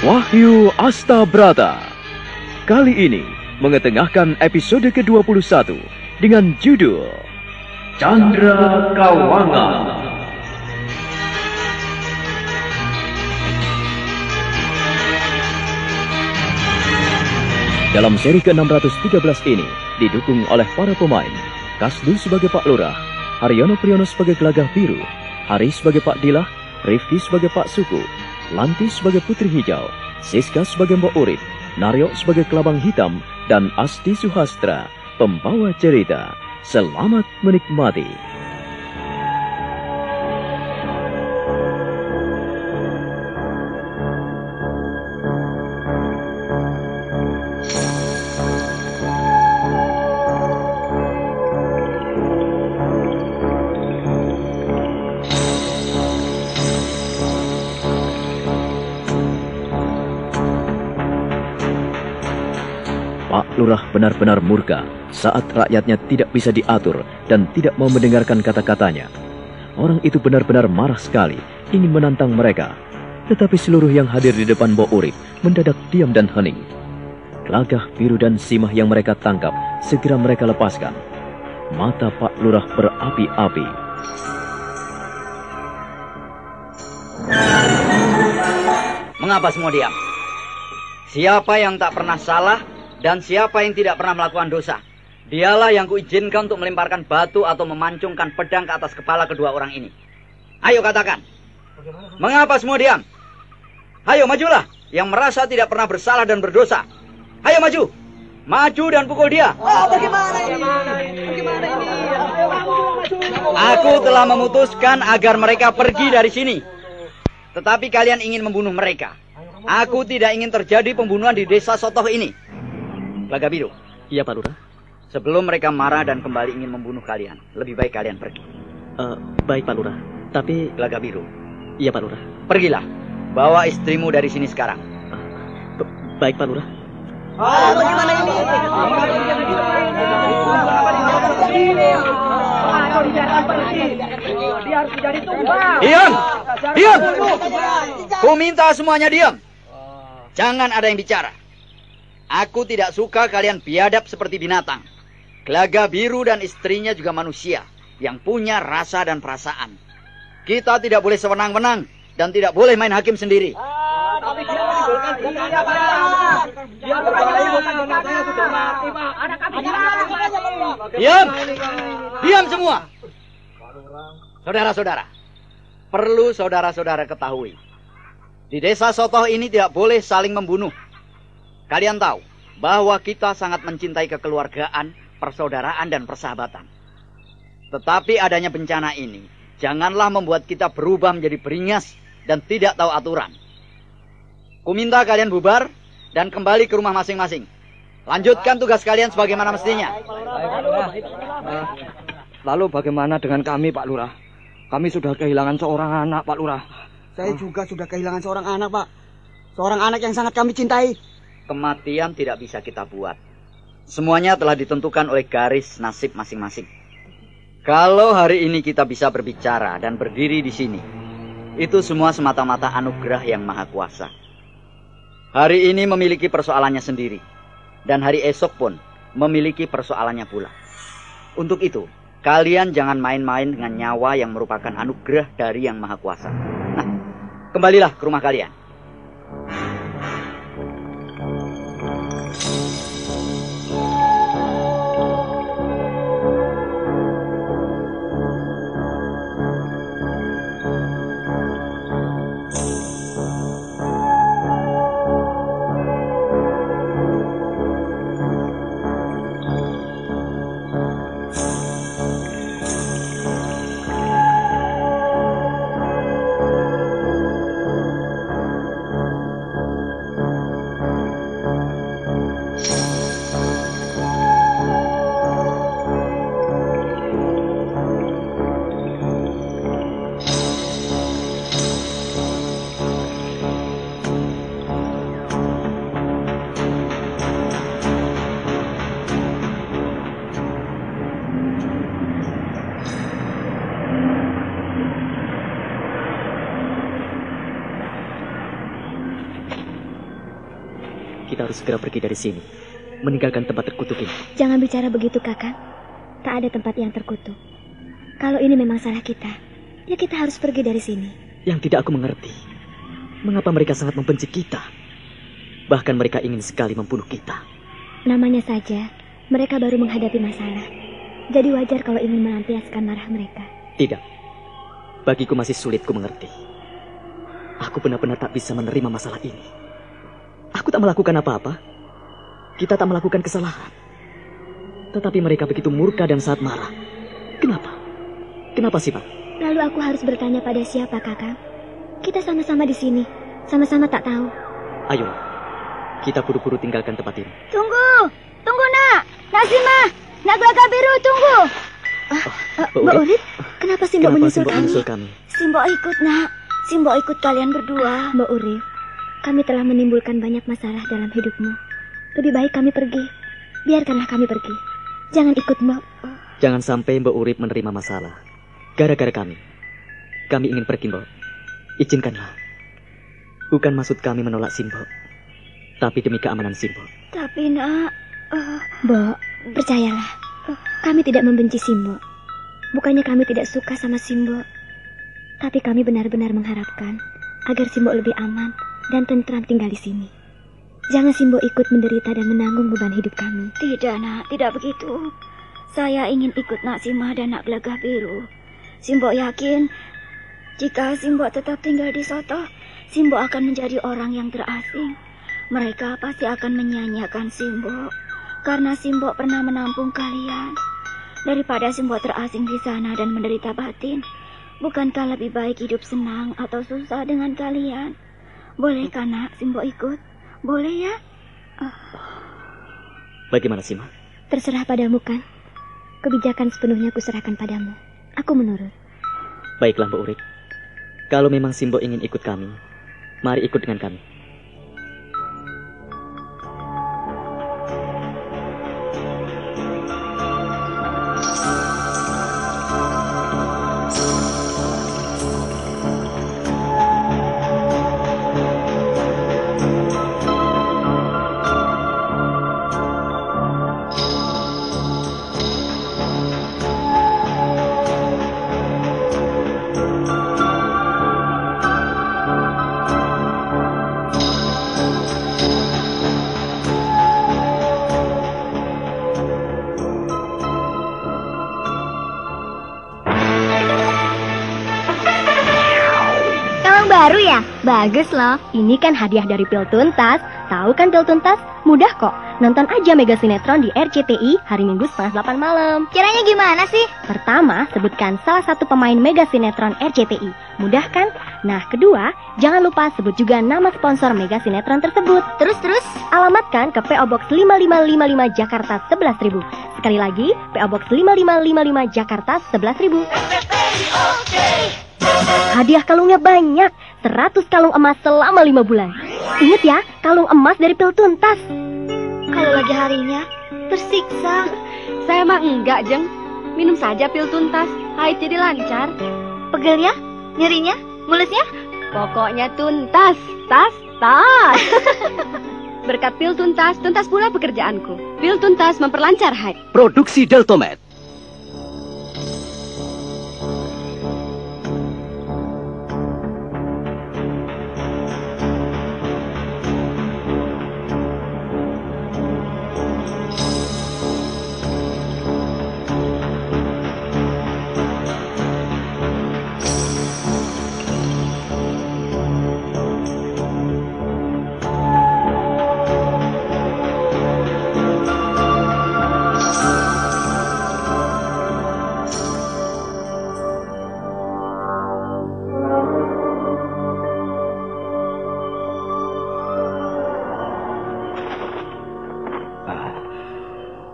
Wahyu Astabrata kali ini mengetengahkan episode ke-21 dengan judul Candra Kawangan. Dalam seri ke-613 ini didukung oleh para pemain Kasdu sebagai Pak Lurah, Haryono Priyono sebagai Gelagah Biru, Haris sebagai Pak Dilah, Rifki sebagai Pak Suku, Lanti sebagai Putri Hijau, Siska sebagai Mbok Urip, Naryo sebagai Kelabang Hitam, dan Asti Suhastra, pembawa cerita. Selamat menikmati. Pak Lurah benar-benar murka saat rakyatnya tidak bisa diatur dan tidak mau mendengarkan kata-katanya. Orang itu benar-benar marah sekali, ingin menantang mereka. Tetapi seluruh yang hadir di depan Mbok Urip mendadak diam dan hening. Gelagah Biru dan Simah yang mereka tangkap segera mereka lepaskan. Mata Pak Lurah berapi-api. Mengapa semua diam? Siapa yang tak pernah salah dan siapa yang tidak pernah melakukan dosa? Dialah yang kuizinkan untuk melemparkan batu atau memancungkan pedang ke atas kepala kedua orang ini. Ayo katakan, mengapa semua diam? Ayo majulah, yang merasa tidak pernah bersalah dan berdosa. Ayo maju, maju dan pukul dia. Bagaimana ini? Aku telah memutuskan agar mereka pergi dari sini. Tetapi kalian ingin membunuh mereka. Aku tidak ingin terjadi pembunuhan di desa Sotoh ini. Gelagah Biru. Iya, Pak Lurah. Sebelum mereka marah dan kembali ingin membunuh kalian, lebih baik kalian pergi. Baik, Pak Lurah. Tapi... Gelagah Biru. Iya, Pak Lurah. Pergilah. Bawa istrimu dari sini sekarang. Baik, Pak Lurah. Bagaimana ini? Dia harus menjadi tumbal. Diam! Diam! Ku minta semuanya diam. Jangan ada yang bicara. Aku tidak suka kalian biadab seperti binatang. Gelagah Biru dan istrinya juga manusia yang punya rasa dan perasaan. Kita tidak boleh sewenang-wenang dan tidak boleh main hakim sendiri. Diam! Diam semua! Saudara-saudara, perlu saudara-saudara ketahui, di desa Sotoh ini tidak boleh saling membunuh. Kalian tahu bahwa kita sangat mencintai kekeluargaan, persaudaraan, dan persahabatan. Tetapi adanya bencana ini, janganlah membuat kita berubah menjadi beringas dan tidak tahu aturan. Kuminta kalian bubar dan kembali ke rumah masing-masing. Lanjutkan tugas kalian sebagaimana mestinya. Lalu bagaimana dengan kami, Pak Lurah? Kami sudah kehilangan seorang anak, Pak Lurah. Saya juga sudah kehilangan seorang anak, Pak. Seorang anak yang sangat kami cintai. Kematian tidak bisa kita buat. Semuanya telah ditentukan oleh garis nasib masing-masing. Kalau hari ini kita bisa berbicara dan berdiri di sini, itu semua semata-mata anugerah yang maha kuasa. Hari ini memiliki persoalannya sendiri, dan hari esok pun memiliki persoalannya pula. Untuk itu, kalian jangan main-main dengan nyawa yang merupakan anugerah dari yang maha kuasa. Nah, kembalilah ke rumah kalian. kita harus segera pergi dari sini, meninggalkan tempat terkutuk ini. Jangan bicara begitu, Kakang. Tak ada tempat yang terkutuk. Kalau ini memang salah kita, ya kita harus pergi dari sini. Yang tidak aku mengerti, mengapa mereka sangat membenci kita. Bahkan mereka ingin sekali membunuh kita. Namanya saja, mereka baru menghadapi masalah. Jadi wajar kalau ingin melampiaskan marah mereka. Tidak, bagiku masih sulit ku mengerti. Aku benar-benar tak bisa menerima masalah ini. Aku tak melakukan apa-apa. Kita tak melakukan kesalahan. Tetapi mereka begitu murka dan saat marah. Kenapa? Kenapa sih, Pak? Lalu aku harus bertanya pada siapa, Kakang? Kita sama-sama di sini. Sama-sama tak tahu. Ayo, kita buru-buru tinggalkan tempat ini. Tunggu! Tunggu, Nak! Nak Simah! Nak Gelagah Biru, tunggu! Mbak Urip, kenapa Simbo menyusul kami? Simbo ikut, Nak. Simbo ikut kalian berdua. Mbak Urip, kami telah menimbulkan banyak masalah dalam hidupmu. Lebih baik kami pergi. Biarkanlah kami pergi. Jangan ikut, Mbak. Jangan sampai Mbak Urip menerima masalah gara-gara kami. Kami ingin pergi, Mbak. Izinkanlah. Bukan maksud kami menolak Simbo, tapi demi keamanan Simbo. Tapi, Nak... Mbak, percayalah. Kami tidak membenci Simbo. Bukannya kami tidak suka sama Simbo. Tapi kami benar-benar mengharapkan agar Simbo lebih aman dan tentram tinggal di sini. Jangan Simbo ikut menderita dan menanggung beban hidup kami. Tidak, Nak, tidak begitu. Saya ingin ikut Nak Simah dan Nak Gelagah Biru. Simbo yakin jika Simbo tetap tinggal di Soto, Simbo akan menjadi orang yang terasing. Mereka pasti akan menyanyiakan Simbo karena Simbo pernah menampung kalian. Daripada Simbo terasing di sana dan menderita batin, bukankah lebih baik hidup senang atau susah dengan kalian? Bolehkah, Nak, Simbo ikut? Boleh ya? Bagaimana, Simah? Terserah padamu, kan? Kebijakan sepenuhnya kuserahkan padamu. Aku menurut. Baiklah, Mbak Urip. Kalau memang Simbo ingin ikut kami, mari ikut dengan kami. Baru ya? Bagus loh. Ini kan hadiah dari Pil Tuntas. Tahu kan Pil Tuntas? Mudah kok. Nonton aja Mega Sinetron di RCTI hari Minggu 7:30 malam. Caranya gimana sih? Pertama, sebutkan salah satu pemain Mega Sinetron RCTI. Mudah kan? Nah, kedua, jangan lupa sebut juga nama sponsor Mega Sinetron tersebut. Terus? Alamatkan ke PO Box 5555 Jakarta 11.000. Sekali lagi, PO Box 5555 Jakarta 11.000. Hadiah kalungnya banyak, 100 kalung emas selama 5 bulan. Ingat ya, kalung emas dari Pil Tuntas. Kalau lagi harinya, tersiksa. Saya mah enggak, Jeng. Minum saja Pil Tuntas, haid jadi lancar. Pegelnya? Nyerinya? Mulusnya? Pokoknya tuntas, tas. Berkat Pil Tuntas, tuntas pula pekerjaanku. Pil Tuntas memperlancar haid. Produksi Deltomed.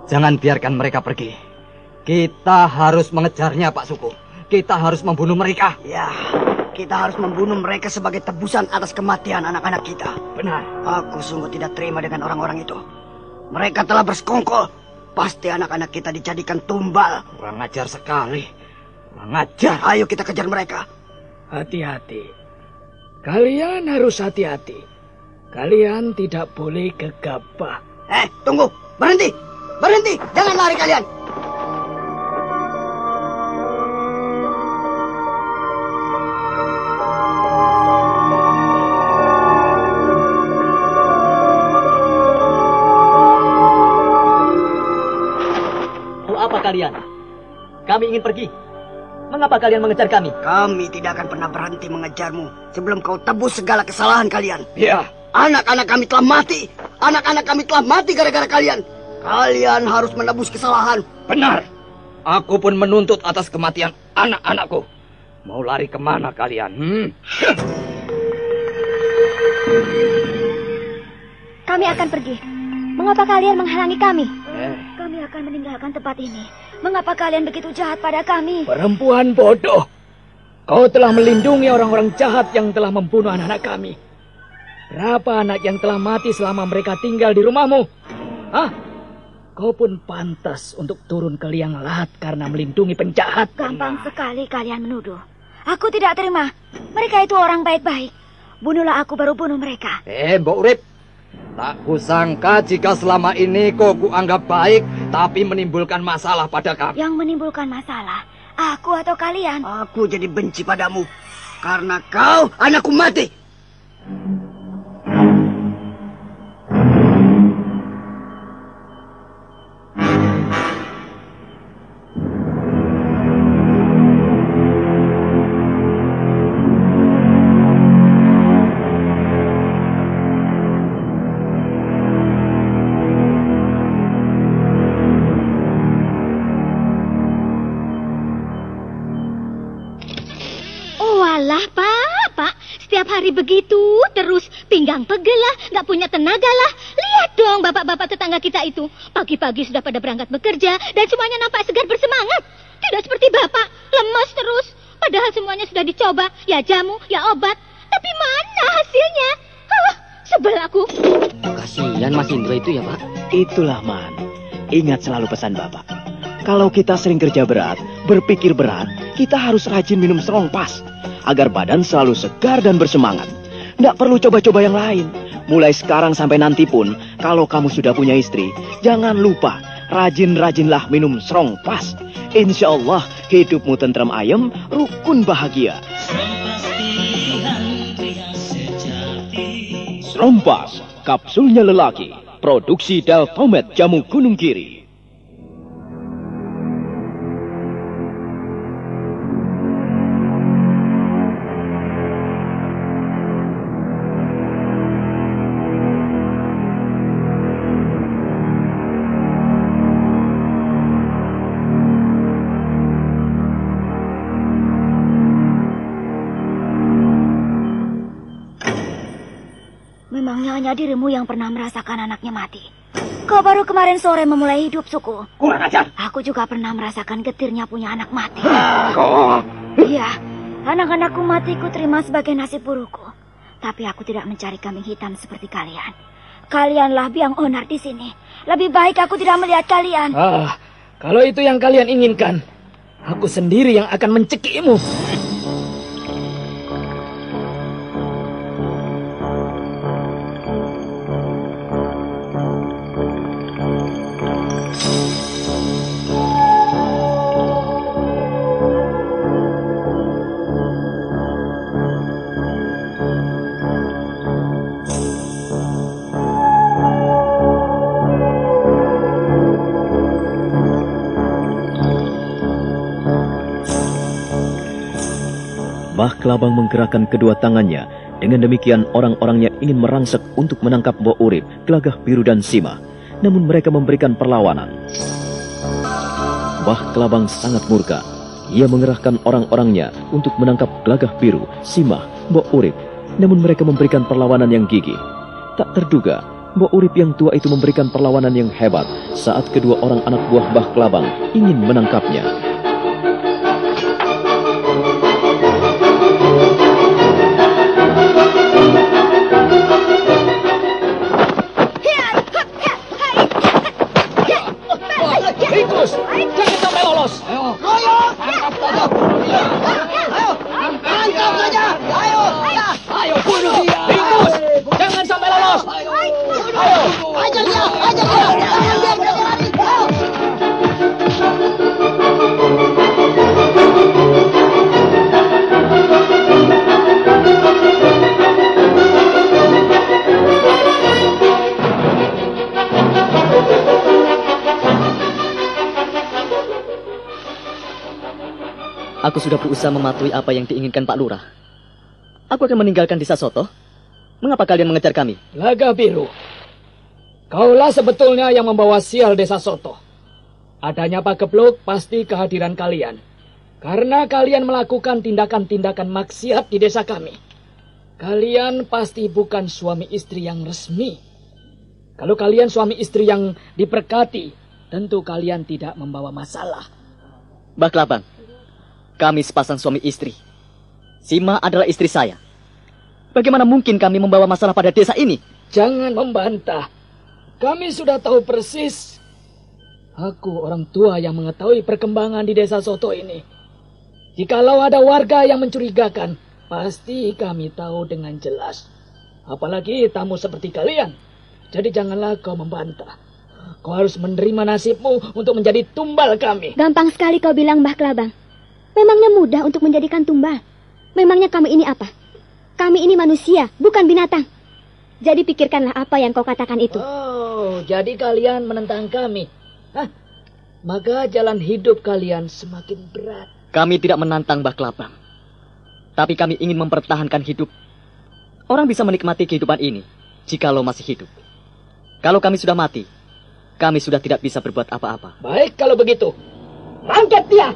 Jangan biarkan mereka pergi. Kita harus mengejarnya, Pak Suku. Kita harus membunuh mereka. Ya, kita harus membunuh mereka sebagai tebusan atas kematian anak-anak kita. Benar. Aku sungguh tidak terima dengan orang-orang itu. Mereka telah bersekongkol. Pasti anak-anak kita dijadikan tumbal. Kurang ajar sekali. Kurang ajar. Ayo kita kejar mereka. Hati-hati. Kalian harus hati-hati. Kalian tidak boleh gegabah. Tunggu. Berhenti. Berhenti. Jangan lari kalian. Mau apa kalian? Kami ingin pergi. Mengapa kalian mengejar kami? Kami tidak akan pernah berhenti mengejarmu sebelum kau tebus segala kesalahan kalian. Ya. Anak-anak kami telah mati. Anak-anak kami telah mati gara-gara kalian. Kalian harus menebus kesalahan. Benar. Aku pun menuntut atas kematian anak-anakku. Mau lari kemana kalian? Kami akan pergi. Mengapa kalian menghalangi kami? Kami akan meninggalkan tempat ini. Mengapa kalian begitu jahat pada kami? Perempuan bodoh. Kau telah melindungi orang-orang jahat yang telah membunuh anak-anak kami. Berapa anak yang telah mati selama mereka tinggal di rumahmu? Hah? Kau pun pantas untuk turun ke liang lahat karena melindungi penjahat. Gampang sekali kalian menuduh. Aku tidak terima. Mereka itu orang baik-baik. Bunuhlah aku baru bunuh mereka. Mbok Urip. Tak kusangka jika selama ini kau kuanggap baik, tapi menimbulkan masalah pada kami. Yang menimbulkan masalah, aku atau kalian? Aku jadi benci padamu. Karena kau anakku mati. Hari begitu terus, pinggang pegel lah, nggak punya tenaga lah. Lihat dong bapak-bapak tetangga kita itu, pagi-pagi sudah pada berangkat bekerja dan semuanya nampak segar bersemangat. Tidak seperti bapak, lemas terus. Padahal semuanya sudah dicoba, ya jamu, ya obat. Tapi mana hasilnya? Sebel aku. Kasihan Mas Indro itu ya Pak. Itulah Man, ingat selalu pesan Bapak. Kalau kita sering kerja berat, berpikir berat, kita harus rajin minum Strongpass agar badan selalu segar dan bersemangat. Nggak perlu coba-coba yang lain. Mulai sekarang sampai nanti pun, kalau kamu sudah punya istri, jangan lupa rajin-rajinlah minum Strongpass. Insya Allah hidupmu tentram ayem, rukun bahagia. Strongpass, kapsulnya lelaki, produksi Deltomed Jamu Gunung Kiri. Memangnya hanya dirimu yang pernah merasakan anaknya mati? Kau baru kemarin sore memulai hidup, Suku. Kurang ajar. Aku juga pernah merasakan getirnya punya anak mati. Iya, anak-anakku mati ku terima sebagai nasib burukku. Tapi aku tidak mencari kambing hitam seperti kalian. Kalianlah biang onar di sini. Lebih baik aku tidak melihat kalian. Kalau itu yang kalian inginkan, aku sendiri yang akan mencekimu. Mbah Klabang menggerakkan kedua tangannya. Dengan demikian orang-orangnya ingin merangsek untuk menangkap Mbok Urip, Gelagah Biru dan Simah. Namun mereka memberikan perlawanan. Mbah Klabang sangat murka. Ia mengerahkan orang-orangnya untuk menangkap Gelagah Biru, Simah, Mbok Urip. Namun mereka memberikan perlawanan yang gigih. Tak terduga, Mbok Urip yang tua itu memberikan perlawanan yang hebat saat kedua orang anak buah Mbah Klabang ingin menangkapnya. Ayo bunuh dia. Jangan sampai lolos. Ajar dia, jangan biarkan dia lari. Aku sudah berusaha mematuhi apa yang diinginkan Pak Lurah. Aku akan meninggalkan desa Soto. Mengapa kalian mengejar kami? Laga Biru, kaulah sebetulnya yang membawa sial desa Soto. Adanya Pak Geblok pasti kehadiran kalian. Karena kalian melakukan tindakan-tindakan maksiat di desa kami. Kalian pasti bukan suami istri yang resmi. Kalau kalian suami istri yang diberkati, tentu kalian tidak membawa masalah. Mbah Klabang, kami sepasang suami istri. Sima adalah istri saya. Bagaimana mungkin kami membawa masalah pada desa ini? Jangan membantah. Kami sudah tahu persis. Aku orang tua yang mengetahui perkembangan di desa Soto ini. Jikalau ada warga yang mencurigakan, pasti kami tahu dengan jelas. Apalagi tamu seperti kalian. Jadi janganlah kau membantah. Kau harus menerima nasibmu untuk menjadi tumbal kami. Gampang sekali kau bilang, Mbah Klabang. Memangnya mudah untuk menjadikan tumbal? Memangnya kami ini apa? Kami ini manusia, bukan binatang. Jadi pikirkanlah apa yang kau katakan itu. Oh, jadi kalian menentang kami. Hah? Maka jalan hidup kalian semakin berat. Kami tidak menantang Mbah Klabang. Tapi kami ingin mempertahankan hidup. Orang bisa menikmati kehidupan ini jikalau masih hidup. Kalau kami sudah mati, kami sudah tidak bisa berbuat apa-apa. Baik kalau begitu. Angkat dia!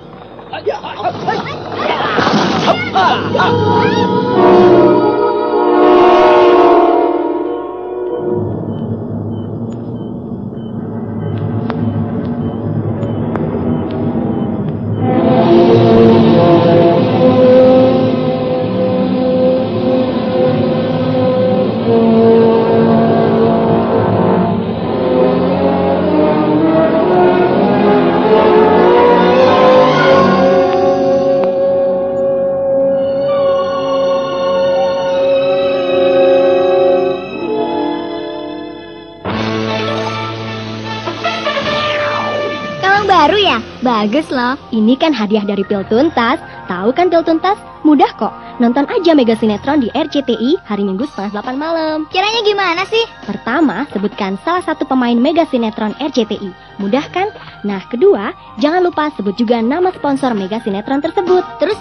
Bagus loh, ini kan hadiah dari Pil Tuntas. Tahu kan Pil Tuntas? Mudah kok. Nonton aja Mega Sinetron di RCTI hari Minggu 7:30 malam. Caranya gimana sih? Pertama, sebutkan salah satu pemain Mega Sinetron RCTI. Mudah kan? Nah, kedua, jangan lupa sebut juga nama sponsor Mega Sinetron tersebut. Terus?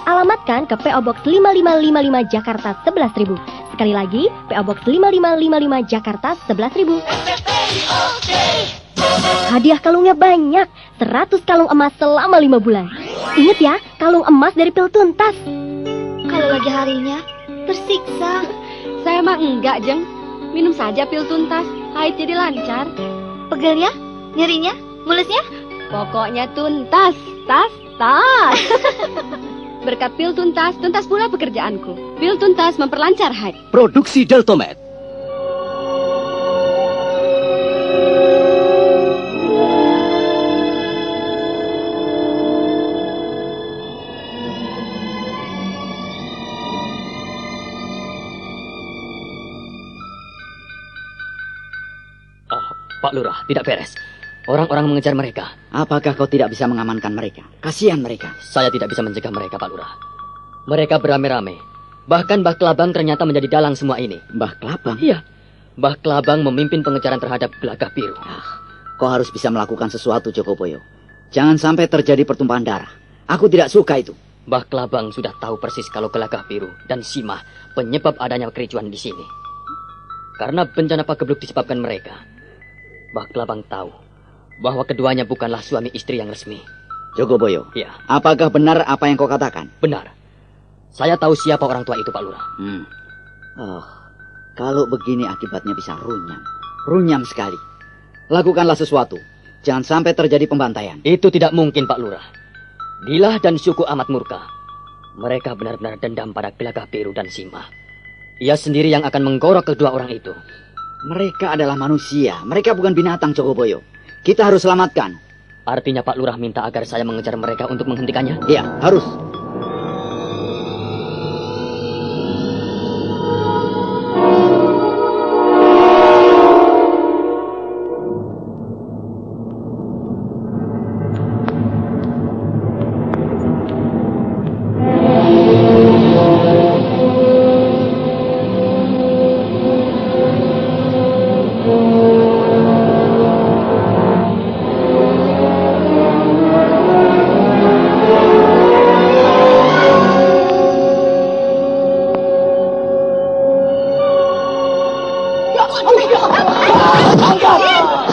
Alamatkan ke PO Box 5555 Jakarta 11.000. Sekali lagi, PO Box 5555 Jakarta 11.000. Hadiah kalungnya banyak, 100 kalung emas selama 5 bulan. Ingat ya, kalung emas dari Pil Tuntas. Kalau lagi harinya, tersiksa. Saya mah enggak, Jeng. Minum saja Pil Tuntas, haid jadi lancar. Pegelnya, nyerinya, mulusnya? Pokoknya tuntas, tas. Berkat Pil Tuntas, tuntas pula pekerjaanku. Pil Tuntas memperlancar haid. Produksi Deltomed. Pak Lurah, tidak beres. Orang-orang mengejar mereka. Apakah kau tidak bisa mengamankan mereka? Kasihan mereka. Saya tidak bisa mencegah mereka, Pak Lurah. Mereka beramai-ramai. Bahkan Mbah Klabang ternyata menjadi dalang semua ini. Mbah Klabang? Iya. Mbah Klabang memimpin pengejaran terhadap Gelagah Biru. Kau harus bisa melakukan sesuatu, Jogoboyo. Jangan sampai terjadi pertumpahan darah. Aku tidak suka itu. Mbah Klabang sudah tahu persis kalau Gelagah Biru dan Simah penyebab adanya kericuan di sini. Karena bencana Pak Geblok disebabkan mereka. Mbah Klabang tahu bahwa keduanya bukanlah suami istri yang resmi. Jogoboyo, ya. Apakah benar apa yang kau katakan? Benar. Saya tahu siapa orang tua itu, Pak Lurah. Oh, kalau begini akibatnya bisa runyam. Runyam sekali. Lakukanlah sesuatu. Jangan sampai terjadi pembantaian. Itu tidak mungkin, Pak Lurah. Dilah dan suku amat murka. Mereka benar-benar dendam pada Gelagah Biru dan Simah. Ia sendiri yang akan menggorok kedua orang itu. Mereka adalah manusia. Mereka bukan binatang, Jogoboyo. Kita harus selamatkan. Artinya Pak Lurah minta agar saya mengejar mereka untuk menghentikannya? Iya, harus.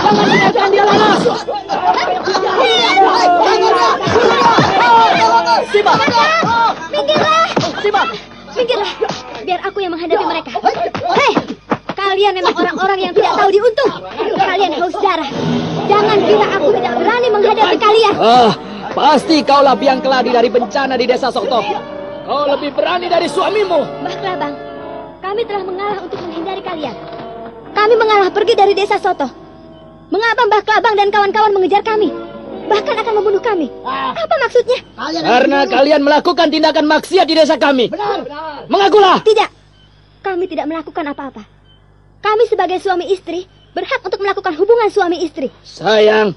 Jangan biarkan dia lolos. Sima! Minggirlah! Sima! Minggirlah! Biar aku yang menghadapi mereka. Hei! Kalian memang orang-orang yang tidak tahu diuntung. Kalian haus darah. Jangan kira aku tidak berani menghadapi kalian. Pasti kaulah biang keladi dari bencana di desa Sokto. Kau lebih berani dari suamimu. Mbah Klabang, kami telah mengalah untuk menghindari kalian. Kami mengalah pergi dari desa Soto. Mengapa Mbah Klabang dan kawan-kawan mengejar kami? Bahkan akan membunuh kami. Apa maksudnya? Karena kalian melakukan tindakan maksiat di desa kami. Benar. Mengakulah. Tidak. Kami tidak melakukan apa-apa. Kami sebagai suami istri berhak untuk melakukan hubungan suami istri. Sayang,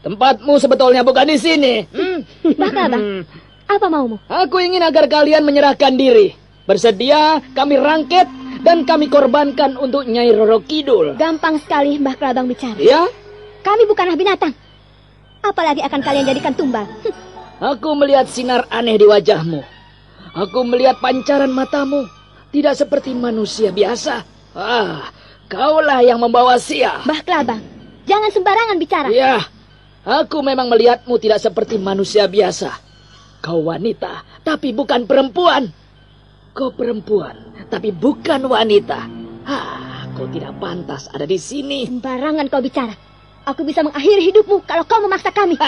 tempatmu sebetulnya bukan di sini. Mbah Klabang, apa maumu? Aku ingin agar kalian menyerahkan diri. Bersedia kami rangket dan kami korbankan untuk Nyai Roro Kidul. Gampang sekali Mbah Klabang bicara. Ya? Kami bukanlah binatang. Apalagi akan kalian jadikan tumbal. Aku melihat sinar aneh di wajahmu. Aku melihat pancaran matamu. Tidak seperti manusia biasa. Kaulah yang membawa sial. Mbah Klabang, jangan sembarangan bicara. Ya, aku memang melihatmu tidak seperti manusia biasa. Kau wanita, tapi bukan perempuan. Kau perempuan, tapi bukan wanita. Kau tidak pantas ada di sini. Sembarangan kau bicara. Aku bisa mengakhiri hidupmu kalau kau memaksa kami.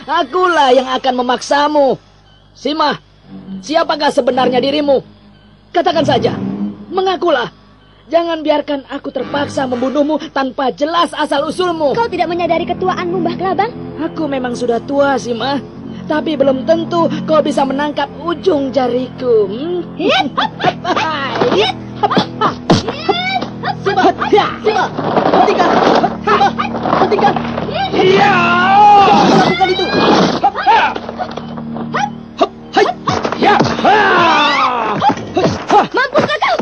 Akulah yang akan memaksamu. Sima, siapakah sebenarnya dirimu? Katakan saja, mengakulah. Jangan biarkan aku terpaksa membunuhmu tanpa jelas asal-usulmu. Kau tidak menyadari ketuaanmu, Mbah Klabang? Aku memang sudah tua, Sima. Tapi belum tentu kau bisa menangkap ujung jariku. Sima, hentikan. Hentikan. Iya. Lakukan itu. Mampus kau.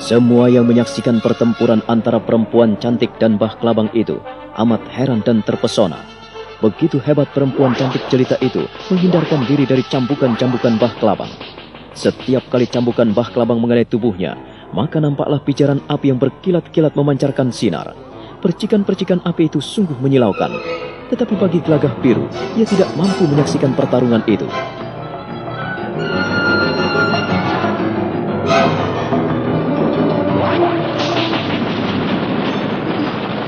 Semua yang menyaksikan pertempuran antara perempuan cantik dan Mbah Klabang itu amat heran dan terpesona. Begitu hebat perempuan cantik jelita itu menghindarkan diri dari cambukan-cambukan Mbah Klabang. Setiap kali cambukan Mbah Klabang mengenai tubuhnya, maka nampaklah pijaran api yang berkilat-kilat memancarkan sinar. Percikan-percikan api itu sungguh menyilaukan. Tetapi bagi Gelagah Biru, ia tidak mampu menyaksikan pertarungan itu.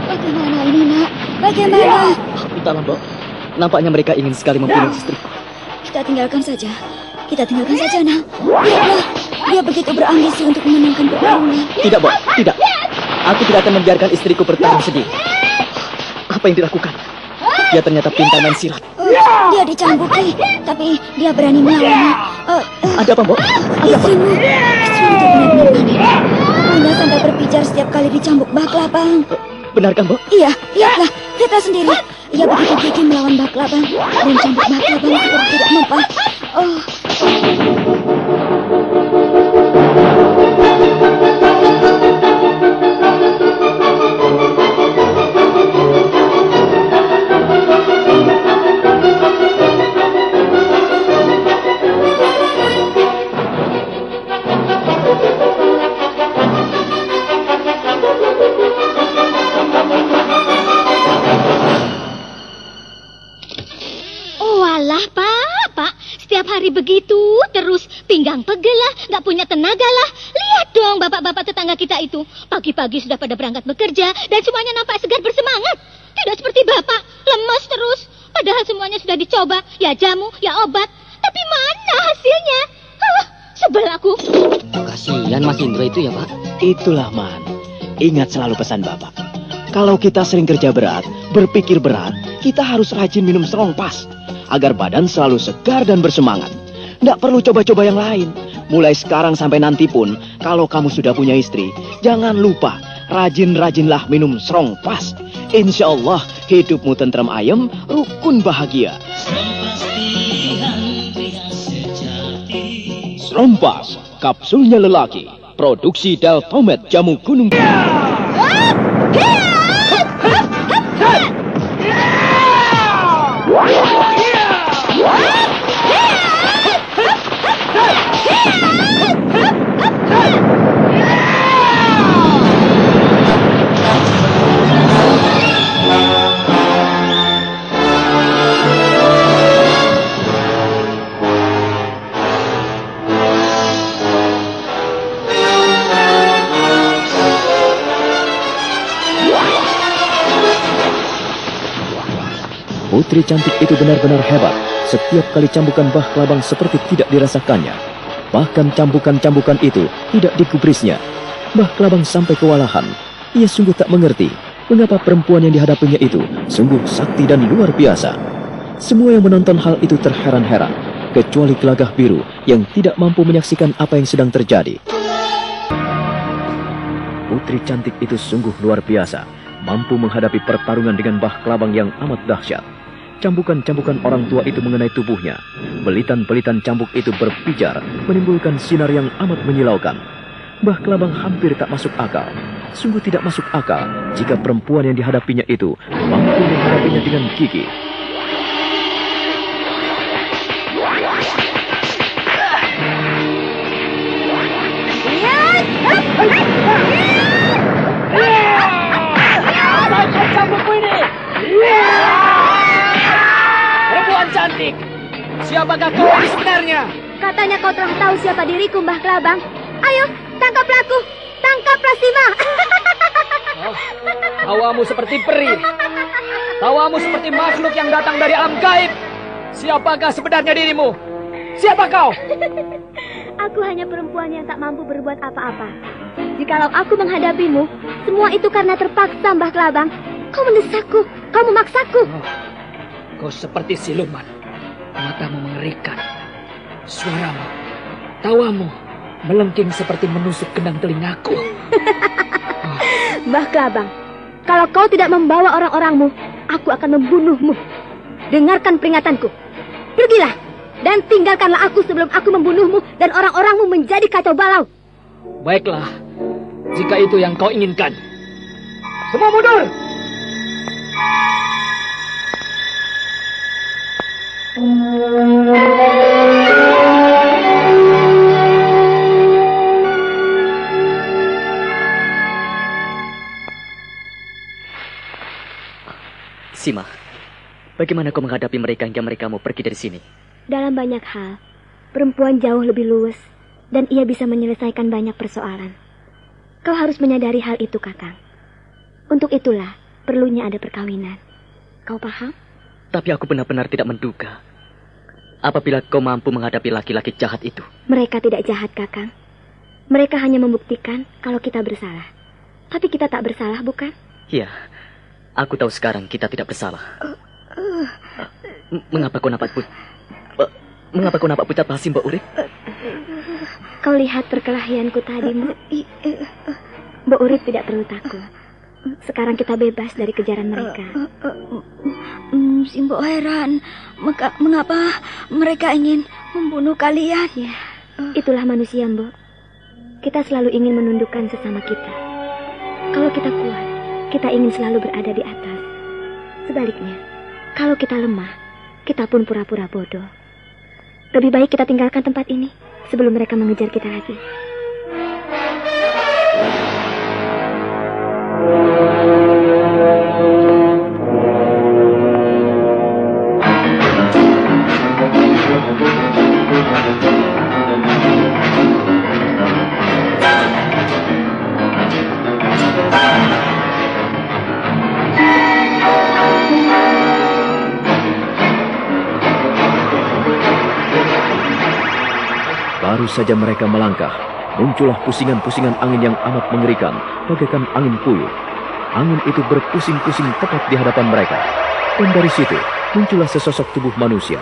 Bagaimana ini, Nak? Bagaimana? Entahlah, Mbok. Nampaknya mereka ingin sekali membunuh istri. Kita tinggalkan saja. Kita tinggalkan saja, Nak. Lihatlah, dia begitu berambisi untuk memenangkan pertarungan. Tidak, Mbok. Tidak. Aku tidak akan membiarkan istriku bertarung sendiri. Apa yang dilakukan? Dia ternyata pintar main silat. Dia dicambuki, tapi dia berani melawan. Ada apa, Mbok? Istrimu itu benar-benar panik. Bunda sampai berpijar setiap kali dicambuk Mbah Klabang. Benarkah, Mbok? Iya, lihatlah sendiri. Ia begitu gigih melawan Mbah Klabang dan cambuk Mbah Klabang seperti tidak mempan. Begitu terus pinggang pegel lah, nggak punya tenaga lah. Lihat dong bapak-bapak tetangga kita itu, pagi-pagi sudah pada berangkat bekerja dan semuanya nampak segar bersemangat. Tidak seperti bapak, lemas terus. Padahal semuanya sudah dicoba, ya jamu, ya obat. Tapi mana hasilnya? Sebel aku. Kasihan Mas Indro itu ya, Pak. Itulah, Man. Ingat selalu pesan Bapak. Kalau kita sering kerja berat, berpikir berat, kita harus rajin minum Strongpass agar badan selalu segar dan bersemangat. Nggak perlu coba-coba yang lain. Mulai sekarang sampai nanti pun, kalau kamu sudah punya istri, jangan lupa rajin-rajinlah minum Strongpass. Insya Allah hidupmu tentram ayem, rukun bahagia. Strongpass, kapsulnya lelaki, produksi Deltomed Jamu Gunung. Putri cantik itu benar-benar hebat. Setiap kali cambukan Mbah Klabang seperti tidak dirasakannya. Bahkan cambukan-cambukan itu tidak digubrisnya. Mbah Klabang sampai kewalahan. Ia sungguh tak mengerti mengapa perempuan yang dihadapinya itu sungguh sakti dan luar biasa. Semua yang menonton hal itu terheran-heran, kecuali Gelagah Biru yang tidak mampu menyaksikan apa yang sedang terjadi. Putri cantik itu sungguh luar biasa, mampu menghadapi pertarungan dengan Mbah Klabang yang amat dahsyat. Cambukan-cambukan orang tua itu mengenai tubuhnya. Belitan-belitan cambuk itu berpijar, menimbulkan sinar yang amat menyilaukan. Mbah Klabang hampir tak masuk akal. Sungguh tidak masuk akal jika perempuan yang dihadapinya itu mampu menghadapinya dengan gigih. Cambukku ini. Perempuan cantik, siapakah kau ini sebenarnya? Katanya kau telah tahu siapa diriku, Mbah Klabang. Ayo, tangkaplah aku. Tangkaplah Sima. Tawamu seperti peri. Tawamu seperti makhluk yang datang dari alam gaib. Siapakah sebenarnya dirimu? Siapa kau? Aku hanya perempuan yang tak mampu berbuat apa-apa. Jikalau aku menghadapimu, semua itu karena terpaksa, Mbah Klabang. Kau mendesakku, kau memaksaku. Kau seperti siluman. Matamu mengerikan. Suaramu, tawamu melengking seperti menusuk kendang telingaku. Mbah Klabang, kalau kau tidak membawa orang-orangmu, aku akan membunuhmu. Dengarkan peringatanku. Pergilah dan tinggalkanlah aku sebelum aku membunuhmu dan orang-orangmu menjadi kacau balau. Baiklah, jika itu yang kau inginkan. Semua mundur! Sima, bagaimana kau menghadapi mereka hingga mereka mau pergi dari sini? Dalam banyak hal, perempuan jauh lebih luwes dan ia bisa menyelesaikan banyak persoalan. Kau harus menyadari hal itu, Kakang. Untuk itulah perlunya ada perkawinan. Kau paham? Tapi aku benar-benar tidak menduga apabila kau mampu menghadapi laki-laki jahat itu. Mereka tidak jahat, Kakang. Mereka hanya membuktikan kalau kita bersalah. Tapi kita tak bersalah, bukan? Iya, aku tahu sekarang kita tidak bersalah. Mengapa kau nampak pucat pasi, Mbak Urip? Kau lihat perkelahianku tadi, Mbak Urip tidak perlu takut. Sekarang kita bebas dari kejaran mereka. Simbok heran, mengapa mereka ingin membunuh kalian? Ya, itulah manusia, Mbok. Kita selalu ingin menundukkan sesama kita. Kalau kita kuat, kita ingin selalu berada di atas. Sebaliknya, kalau kita lemah, kita pun pura-pura bodoh. Lebih baik kita tinggalkan tempat ini sebelum mereka mengejar kita lagi. Baru saja mereka melangkah, muncullah pusingan-pusingan angin yang amat mengerikan, bagaikan angin puyuh. Angin itu berpusing-pusing tepat di hadapan mereka. Dan dari situ muncullah sesosok tubuh manusia.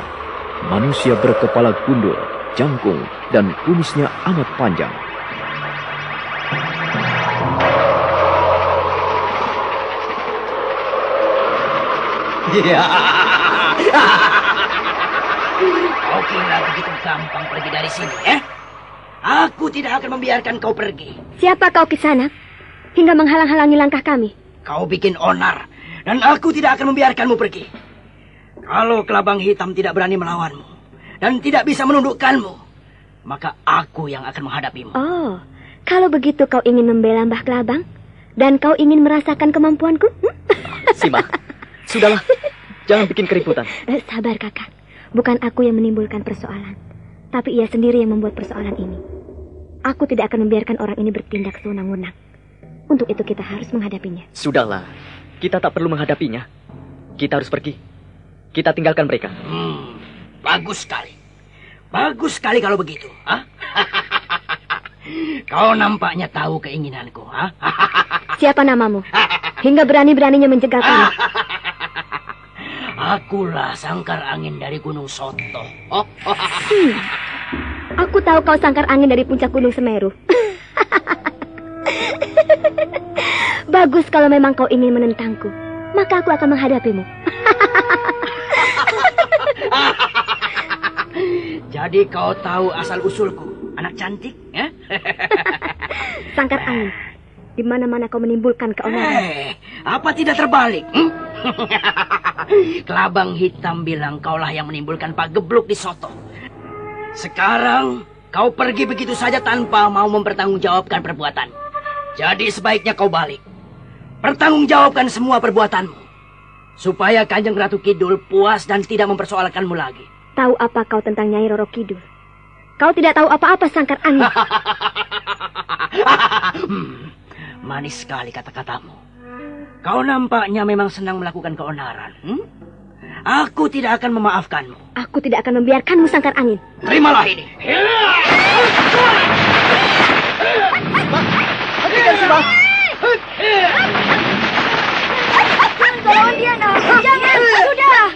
Manusia berkepala gundul, jangkung, dan kumisnya amat panjang. Kau kira begitu gampang pergi dari sini, ya? Aku tidak akan membiarkan kau pergi. Siapa kau, Kisanak? Hingga menghalang-halangi langkah kami. Kau bikin onar, dan aku tidak akan membiarkanmu pergi. Kalau Kelabang Hitam tidak berani melawanmu, dan tidak bisa menundukkanmu, maka aku yang akan menghadapimu. Oh, kalau begitu kau ingin membela Mbah Kelabang, dan kau ingin merasakan kemampuanku? Sima, sudahlah, jangan bikin keributan. Sabar, Kakak. Bukan aku yang menimbulkan persoalan, tapi ia sendiri yang membuat persoalan ini. Aku tidak akan membiarkan orang ini bertindak sewenang-wenang. Untuk itu kita harus menghadapinya. Sudahlah, kita tak perlu menghadapinya. Kita harus pergi. kita tinggalkan mereka. Bagus sekali. Bagus sekali kalau begitu. Kau nampaknya tahu keinginanku. Siapa namamu? Hingga berani-beraninya mencegat kami. Akulah sangkar angin dari Gunung Soto. Aku tahu kau sangkar angin dari puncak Gunung Semeru. Bagus kalau memang kau ingin menentangku. Maka aku akan menghadapimu. Jadi kau tahu asal-usulku, anak cantik? Sangkar angin. Di mana-mana kau menimbulkan keonaran. Apa tidak terbalik? Kelabang hitam bilang kaulah yang menimbulkan Pak Gebluk di Soto. Sekarang kau pergi begitu saja tanpa mau mempertanggungjawabkan perbuatan. Jadi sebaiknya kau balik. Pertanggungjawabkan semua perbuatanmu. Supaya Kanjeng Ratu Kidul puas dan tidak mempersoalkanmu lagi. Tahu apa kau tentang Nyai Roro Kidul? Kau tidak tahu apa-apa, sangkar angin. Manis sekali kata-katamu. Kau nampaknya memang senang melakukan keonaran. Aku tidak akan memaafkanmu. Aku tidak akan membiarkanmu, sangkar angin. Terimalah ini. Hentikan Sima. Tolong dia, nak. Jangan, sudah.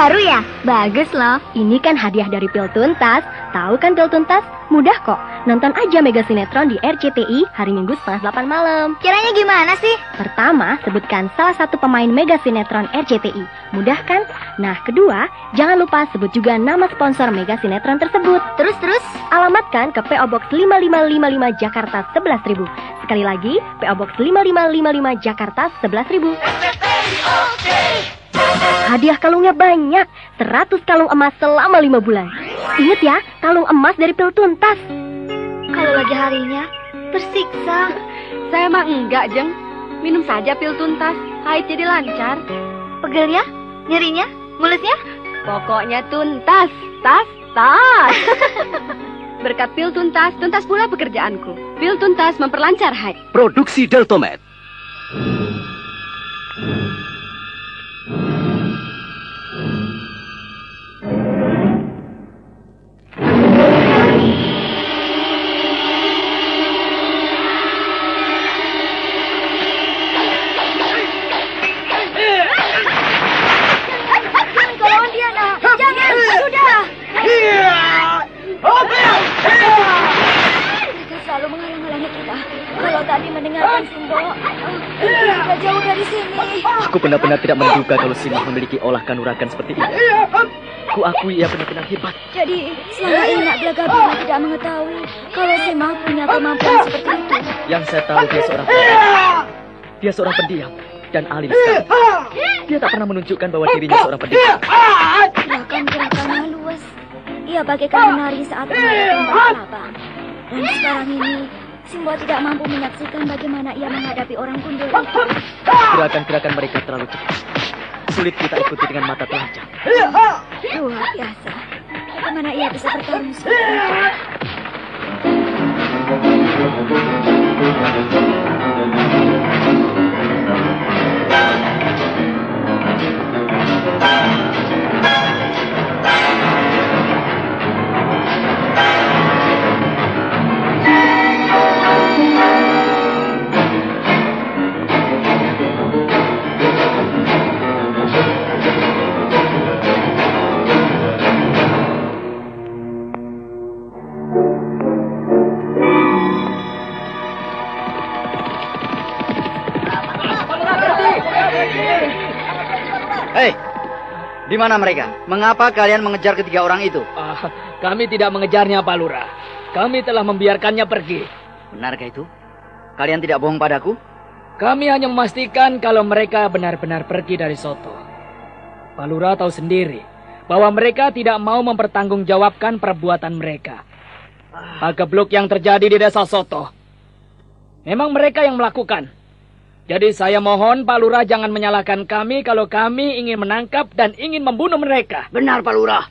Baru ya? Bagus loh. Ini kan hadiah dari Pil Tuntas. Tahu kan Pil Tuntas? Mudah kok. Nonton aja Mega Sinetron di RCTI hari Minggu 7:30 malam. Caranya gimana sih? Pertama, sebutkan salah satu pemain Mega Sinetron RCTI. Mudah kan? Nah, kedua, jangan lupa sebut juga nama sponsor Mega Sinetron tersebut. Terus? Alamatkan ke PO Box 5555 Jakarta 11.000. Sekali lagi, PO Box 5555 Jakarta 11.000. Hadiah kalungnya banyak, 100 kalung emas selama 5 bulan. Ingat ya, kalung emas dari Pil Tuntas. Kalau lagi harinya, tersiksa. Saya mah enggak, Jeng. Minum saja Pil Tuntas, haid jadi lancar. Pegelnya? Nyerinya? Mulusnya? Pokoknya tuntas, tas. Berkat Pil Tuntas, tuntas pula pekerjaanku. Pil Tuntas memperlancar haid. Produksi Deltomed. Aku benar-benar tidak menduga kalau Simah memiliki olah kanuragan seperti ini. Ku akui ia benar-benar hebat. Jadi, selama ini Nak Glagabira tidak mengetahui kalau Simah punya kemampuan seperti itu. Yang saya tahu dia seorang pendiam. Dia seorang pendiam dan alim sekali. Dia tak pernah menunjukkan bahwa dirinya seorang pendiam. Gerakan-gerakannya luas. Ia bagaikan menari saat menghadapi kelabang. Dan sekarang ini, Simbo tidak mampu menyaksikan bagaimana ia menghadapi orang gundul itu. Gerakan-gerakan mereka terlalu cepat. Sulit kita ikuti dengan mata telanjang. Luar biasa. Bagaimana ia bisa bertarung seperti itu? Di mana mereka? Mengapa kalian mengejar ketiga orang itu? Kami tidak mengejarnya, Pak Lurah. Kami telah membiarkannya pergi. Benarkah itu? Kalian tidak bohong padaku? Kami hanya memastikan kalau mereka benar-benar pergi dari Soto. Pak Lurah tahu sendiri bahwa mereka tidak mau mempertanggungjawabkan perbuatan mereka. Pagebluk yang terjadi di desa Soto memang mereka yang melakukan. Jadi saya mohon Pak Lurah jangan menyalahkan kami kalau kami ingin menangkap dan ingin membunuh mereka. Benar Pak Lurah.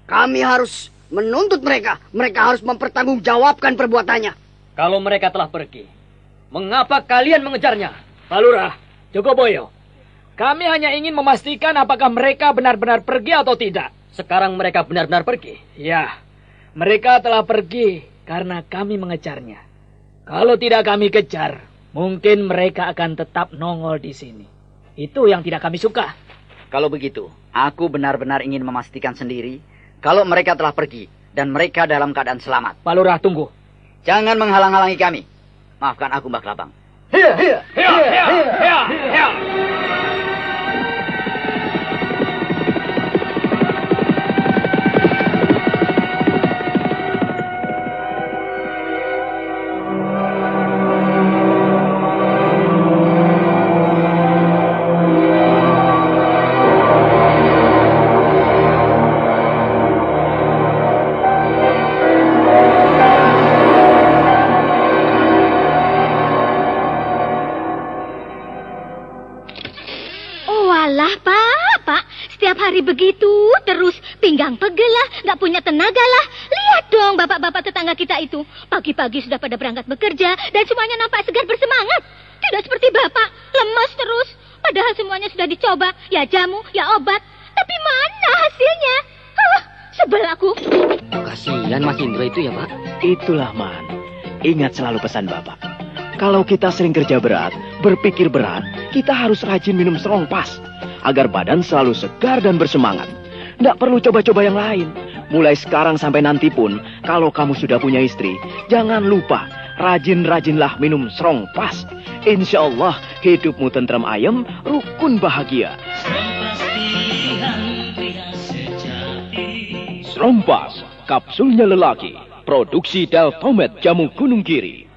Kami harus menuntut mereka. Mereka harus mempertanggungjawabkan perbuatannya. Kalau mereka telah pergi, mengapa kalian mengejarnya? Pak Lurah, Jogoboyo, kami hanya ingin memastikan apakah mereka benar-benar pergi atau tidak. Sekarang mereka benar-benar pergi? Ya, mereka telah pergi karena kami mengejarnya. Kalau tidak kami kejar, mungkin mereka akan tetap nongol di sini. Itu yang tidak kami suka. Kalau begitu, aku benar-benar ingin memastikan sendiri kalau mereka telah pergi dan mereka dalam keadaan selamat. Pak Lurah, tunggu. Jangan menghalang-halangi kami. Maafkan aku, Mbak Kelabang. Hiya, hiya, hiya, hiya, hiya, hiya. Begitu terus pinggang pegel lah, nggak punya tenaga lah. Lihat dong bapak-bapak tetangga kita itu, pagi-pagi sudah pada berangkat bekerja dan semuanya nampak segar bersemangat. Tidak seperti bapak, lemas terus. Padahal semuanya sudah dicoba, ya jamu, ya obat. Tapi mana hasilnya? Sebel aku. Kasihan Mas Indro itu ya Pak. Itulah Man, ingat selalu pesan Bapak. Kalau kita sering kerja berat, berpikir berat, kita harus rajin minum Strongpass agar badan selalu segar dan bersemangat. Nggak perlu coba-coba yang lain. Mulai sekarang sampai nanti pun, kalau kamu sudah punya istri, jangan lupa rajin-rajinlah minum Strongpass. Insya Allah hidupmu tentram ayem, rukun bahagia. Strongpass, kapsulnya lelaki, produksi Deltomed Jamu Gunung Kiri.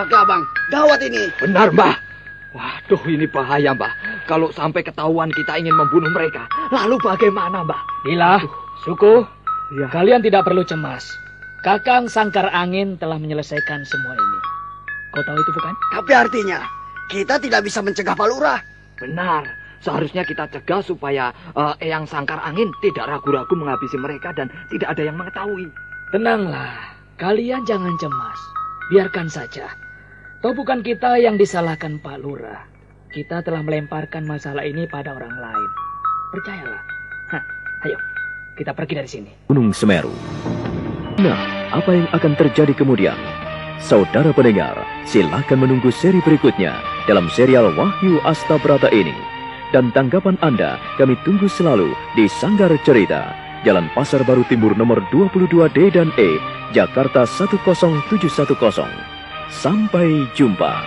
Abang, gawat ini. Benar, Mbah. Waduh, ini bahaya, Mbah. Kalau sampai ketahuan kita ingin membunuh mereka, lalu bagaimana, Mbah? Dila, Suku, ya. Kalian tidak perlu cemas. Kakang Sangkar Angin telah menyelesaikan semua ini. Kau tahu itu bukan? Tapi artinya, kita tidak bisa mencegah Pak Lurah. Benar. Seharusnya kita cegah supaya Eyang Sangkar Angin tidak ragu-ragu menghabisi mereka dan tidak ada yang mengetahui. Tenanglah, kalian jangan cemas. Biarkan saja. Toh bukan kita yang disalahkan Pak Lurah. Kita telah melemparkan masalah ini pada orang lain. Percayalah. Ayo, kita pergi dari sini. Gunung Semeru. Nah, apa yang akan terjadi kemudian? Saudara pendengar, silakan menunggu seri berikutnya dalam serial Wahyu Astabrata ini. Dan tanggapan Anda kami tunggu selalu di Sanggar Cerita, Jalan Pasar Baru Timur nomor 22D dan E, Jakarta 10710. Sampai jumpa.